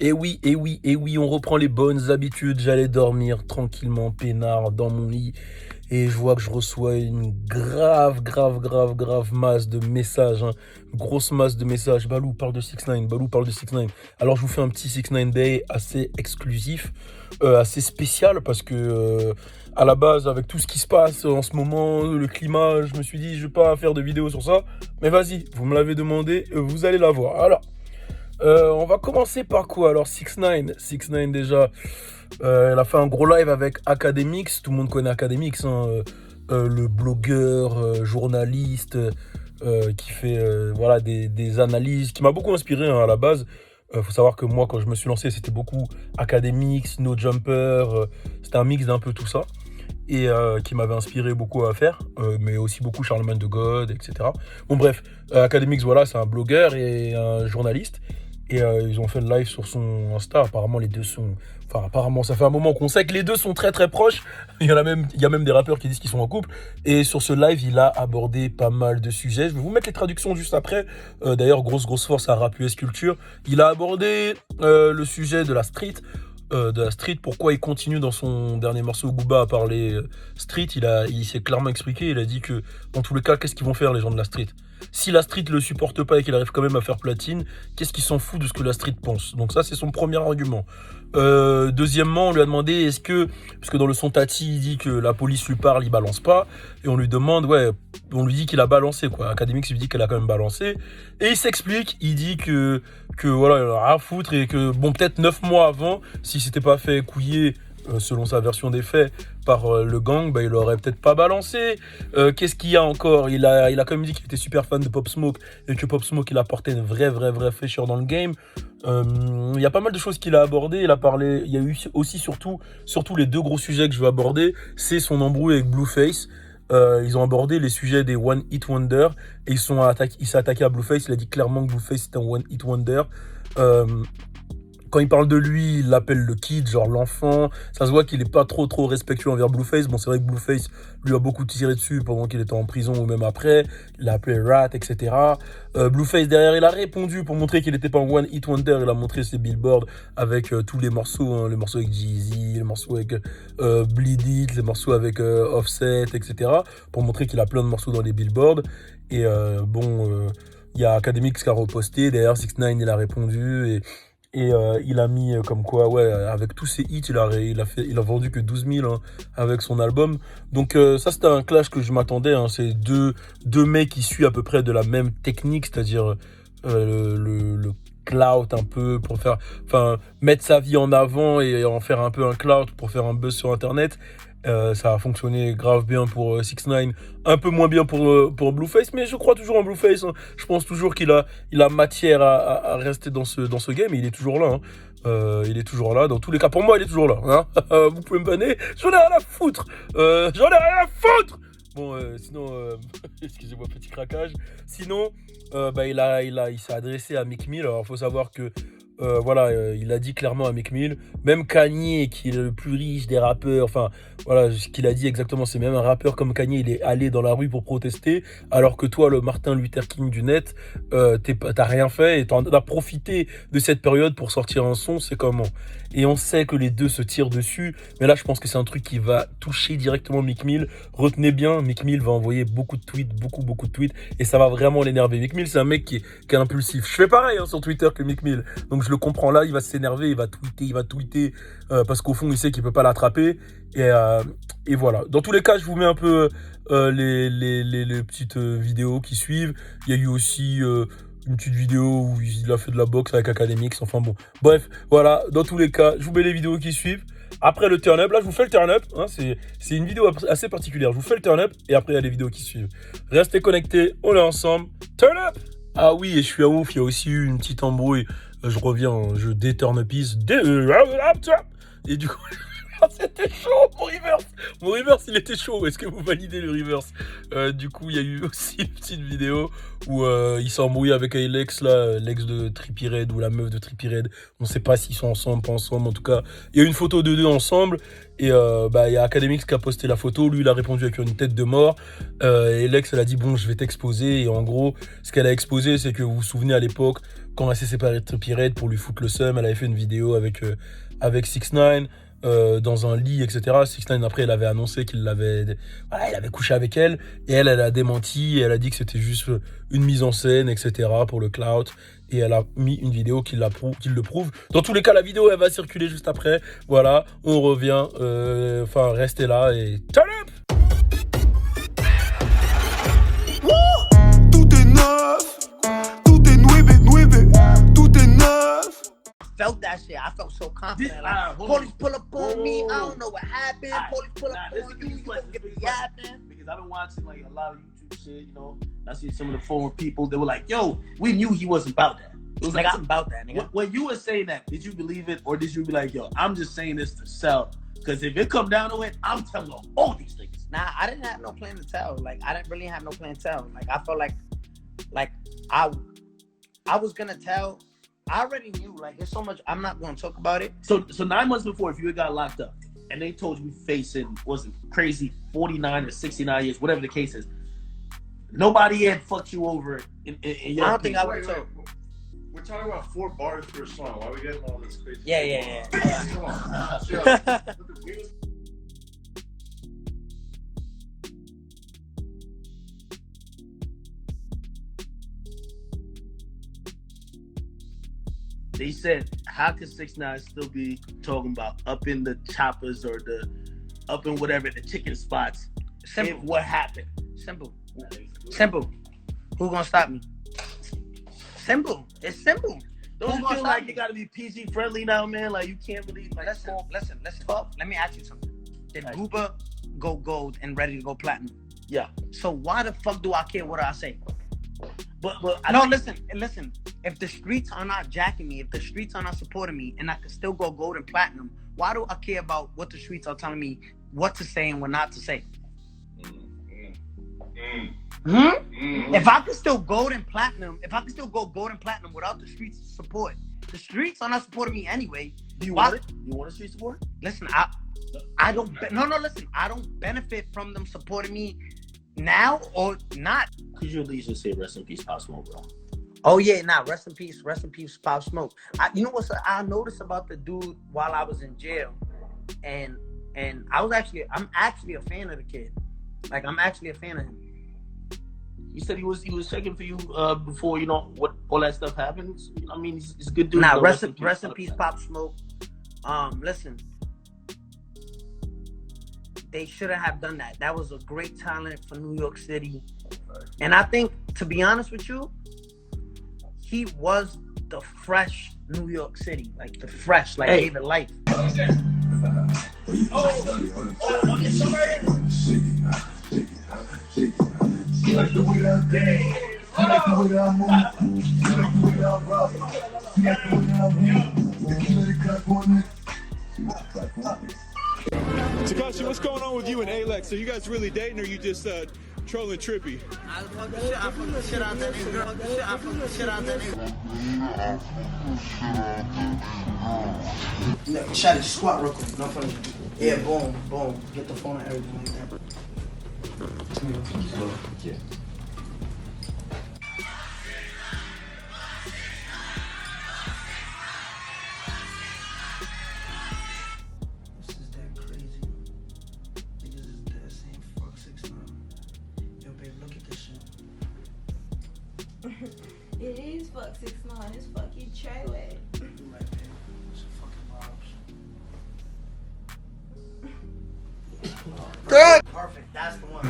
Et oui, et oui, et oui, on reprend les bonnes habitudes. J'allais dormir tranquillement, peinard, dans mon lit. Et je vois que je reçois une grave masse de messages. Grosse masse de messages. Balou parle de 6 ix Balou parle de 6 ix Alors je vous fais un petit 6 ix Day assez exclusif, assez spécial parce que à la base, avec tout ce qui se passe en ce moment, le climat, je me suis dit, je vais pas faire de vidéo sur ça. Mais vas-y, vous me l'avez demandé, vous allez la voir. Alors. On va commencer par quoi? Alors 6 ix 6 ix déjà, elle a fait un gros live avec Academix. Tout le monde connaît Academix, hein, le blogueur, journaliste, qui fait voilà, des analyses, qui m'a beaucoup inspiré, hein, à la base. Faut savoir que moi, quand je me suis lancé, c'était beaucoup Academix, No Jumper, c'était un mix d'un peu tout ça. Et qui m'avait inspiré beaucoup à faire, mais aussi beaucoup Charlemagne de God, etc. Bon bref, Academix, voilà, c'est un blogueur et un journaliste. Et ils ont fait le live sur son Insta. Apparemment, les deux sont. Enfin, apparemment, ça fait un moment qu'on sait que les deux sont très très proches. Il y a même des rappeurs qui disent qu'ils sont en couple. Et sur ce live, il a abordé pas mal de sujets. Je vais vous mettre les traductions juste après. D'ailleurs, grosse force à Rap US Culture. Il a abordé le sujet de la street. Pourquoi il continue dans son dernier morceau Booba à parler street. Il s'est clairement expliqué. Il a dit que dans tous les cas, qu'est-ce qu'ils vont faire les gens de la street? Si la street le supporte pas et qu'il arrive quand même à faire platine, qu'est-ce qu'il s'en fout de ce que la street pense? Donc ça, c'est son premier argument. Deuxièmement, on lui a demandé est-ce que, parce que dans le son Tati, il dit que la police lui parle, il balance pas, et on lui demande, ouais, on lui dit qu'il a balancé, quoi. Académique lui dit qu'elle a quand même balancé, et il s'explique, il dit que voilà, il en a rien à foutre, et que, bon, peut-être 9 mois avant, si c'était pas fait couiller, selon sa version des faits, par le gang, bah, il aurait peut-être pas balancé. Qu'est-ce qu'il y a encore? Il a quand même dit qu'il était super fan de Pop Smoke et que Pop Smoke, il apportait une vraie fraîcheur dans le game. Il y a pas mal de choses qu'il a abordées. Il a parlé, il y a eu aussi surtout les deux gros sujets que je veux aborder, c'est son embrouille avec Blueface. Ils ont abordé les sujets des One Hit Wonder et il s'est attaqué à Blueface. Il a dit clairement que Blueface c'était un One Hit Wonder. Euh, Quand il parle de lui, il l'appelle le kid, genre l'enfant. Ça se voit qu'il est pas trop respectueux envers Blueface. Bon, c'est vrai que Blueface lui a beaucoup tiré dessus pendant qu'il était en prison ou même après. Il l'a appelé Rat, etc. Blueface, derrière, il a répondu pour montrer qu'il n'était pas un One Hit Wonder. Il a montré ses billboards avec tous les morceaux, hein, les morceaux avec Jeezy, les morceaux avec Bleed It, les morceaux avec Offset, etc. Pour montrer qu'il a plein de morceaux dans les billboards. Et il y a Academics qui a reposté. Derrière, 6 ix il a répondu et il a mis comme quoi, ouais, avec tous ses hits, il a vendu que 12 000, hein, avec son album. Donc ça, c'était un clash que je m'attendais, hein. C'est deux mecs qui suivent à peu près de la même technique, c'est-à-dire le clout un peu pour faire, enfin, mettre sa vie en avant et en faire un peu un clout pour faire un buzz sur Internet. Ça a fonctionné grave bien pour 6 ix un peu moins bien pour Blueface, mais je crois toujours en Blueface, hein. Je pense toujours qu'il a matière à rester dans ce game, et il est toujours là, hein. Il est toujours là, dans tous les cas, pour moi il est toujours là, hein. Vous pouvez me banner, j'en ai rien à foutre, Bon, sinon, excusez-moi, petit craquage. Sinon, bah, il s'est adressé à Meek Mill. Alors, il faut savoir que voilà, il a dit clairement à Meek Mill, même Kanye, qui est le plus riche des rappeurs, enfin, voilà, ce qu'il a dit exactement, c'est même un rappeur comme Kanye, il est allé dans la rue pour protester, alors que toi, le Martin Luther King du net, t'as rien fait et t'en as profité de cette période pour sortir un son, c'est comment? Et on sait que les deux se tirent dessus, mais là, je pense que c'est un truc qui va toucher directement Meek Mill. Retenez bien, Meek Mill va envoyer beaucoup de tweets, beaucoup de tweets, et ça va vraiment l'énerver. Meek Mill, c'est un mec qui est impulsif. Je fais pareil, hein, sur Twitter que Meek Mill, donc je le comprends là, il va s'énerver, il va tweeter parce qu'au fond il sait qu'il peut pas l'attraper et voilà. Dans tous les cas, je vous mets un peu les petites vidéos qui suivent. Il y a eu aussi une petite vidéo où il a fait de la boxe avec Academix. Enfin bon, bref, voilà. Dans tous les cas, je vous mets les vidéos qui suivent. Après le turn up, là je vous fais le turn up, hein, c'est une vidéo assez particulière. Je vous fais le turn up et après il y a les vidéos qui suivent. Restez connectés, on est ensemble. Turn up! Ah oui, et je suis à ouf, il y a aussi eu une petite embrouille. Je reviens, je déturn up. Et du coup, C'était chaud, mon reverse. Mon reverse, il était chaud. Est-ce que vous validez le reverse? Du coup, il y a eu aussi une petite vidéo où il s'est embrouillé avec Alex, là, l'ex de Trippie Redd ou la meuf de Trippie Redd. On sait pas s'ils sont ensemble, pas ensemble. En tout cas, il y a une photo de deux ensemble. Et il y a Academix qui a posté la photo. Lui, il a répondu avec une tête de mort. Et Lex, elle a dit, bon, je vais t'exposer. Et en gros, ce qu'elle a exposé, c'est que vous vous souvenez à l'époque, quand elle s'est séparée de Trippie Redd pour lui foutre le seum, elle avait fait une vidéo avec 6ix9ine. Dans un lit, etc. 6ix9ine, après, elle avait annoncé qu'il l'avait, voilà, il avait couché avec elle, et elle a démenti, et elle a dit que c'était juste une mise en scène, etc. pour le clout, et elle a mis une vidéo qui le prouve. Dans tous les cas, la vidéo, elle va circuler juste après. Voilà, on revient, restez là, et turn up! Tout est neuf, tout est nueve, tout est neuf. Felt that shit. I felt so confident. Like, police pull up on me. I don't know what happened. Police pull up on you. You don't get the happening. Because I've been watching like a lot of YouTube shit, you know. I see some of the former people. They were like, "Yo, we knew he wasn't about that." It was like I'm about that, nigga. When you were saying that, did you believe it, or did you be like, "Yo, I'm just saying this to sell"? Because if it come down to it, I'm telling all these niggas. Nah, I didn't have no plan to tell. Like I didn't really have no plan to tell. Like I felt like I was gonna tell. I already knew, like, there's so much, I'm not going to talk about it. So 9 months before, if you had got locked up and they told you facing, wasn't crazy, 49 or 69 years, whatever the case is, nobody had fucked you over in your I don't think I would talk. We're talking about 4 bars per song. Why are we getting all this crazy? Yeah. Come on. They said, how could 6ix9ine still be talking about up in the choppers or up in whatever, the chicken spots? Simple. If what happened? Simple. Who gonna stop me? Simple. It's simple. Don't you feel like you gotta be PG friendly now, man? Like you can't really like listen. Let me ask you something. Did Gooba go gold and ready to go platinum? Yeah. So why the fuck do I care what I say? But listen. If the streets are not jacking me, if the streets are not supporting me, and I can still go gold and platinum, why do I care about what the streets are telling me what to say and what not to say? If I could still gold and platinum, without the streets support, the streets are not supporting me anyway. Do you want it? You want the street support? Listen, I don't. Listen, I don't benefit from them supporting me now or not. Could you at least just say rest in peace, Pop Smoke, bro? Oh yeah, rest in peace, Pop Smoke. You know what I noticed about the dude while I was in jail, and I'm actually a fan of the kid. Like I'm actually a fan of him. You said he was checking for you before you know what all that stuff happens. I mean, he's a good dude. Rest in peace, Pop Smoke. Listen, they shouldn't have done that. That was a great talent for New York City, and I think, to be honest with you, he was the fresh New York City, like the fresh, like gave it life. You like the way that I dance. You like the way that I move. You like the way that I rock. You like the way that I move. You let it clap on it. Tekashi, what's going on with you and Alex? Are you guys really dating, or are you just trolling Trippie? I fuck the shit out that nigga, girl. I fuck the shit out that nigga. Shotty, squat real quick. No funny. Yeah, boom. Get the phone and everything like that. Yeah. This is that crazy. Niggas is dead saying fuck 6ix9ine. Yo, babe, look at this shit. It is fuck 6ix9ine. It's fucking Treyway. You're right, babe. It's a fucking Robs. Perfect. That's the one.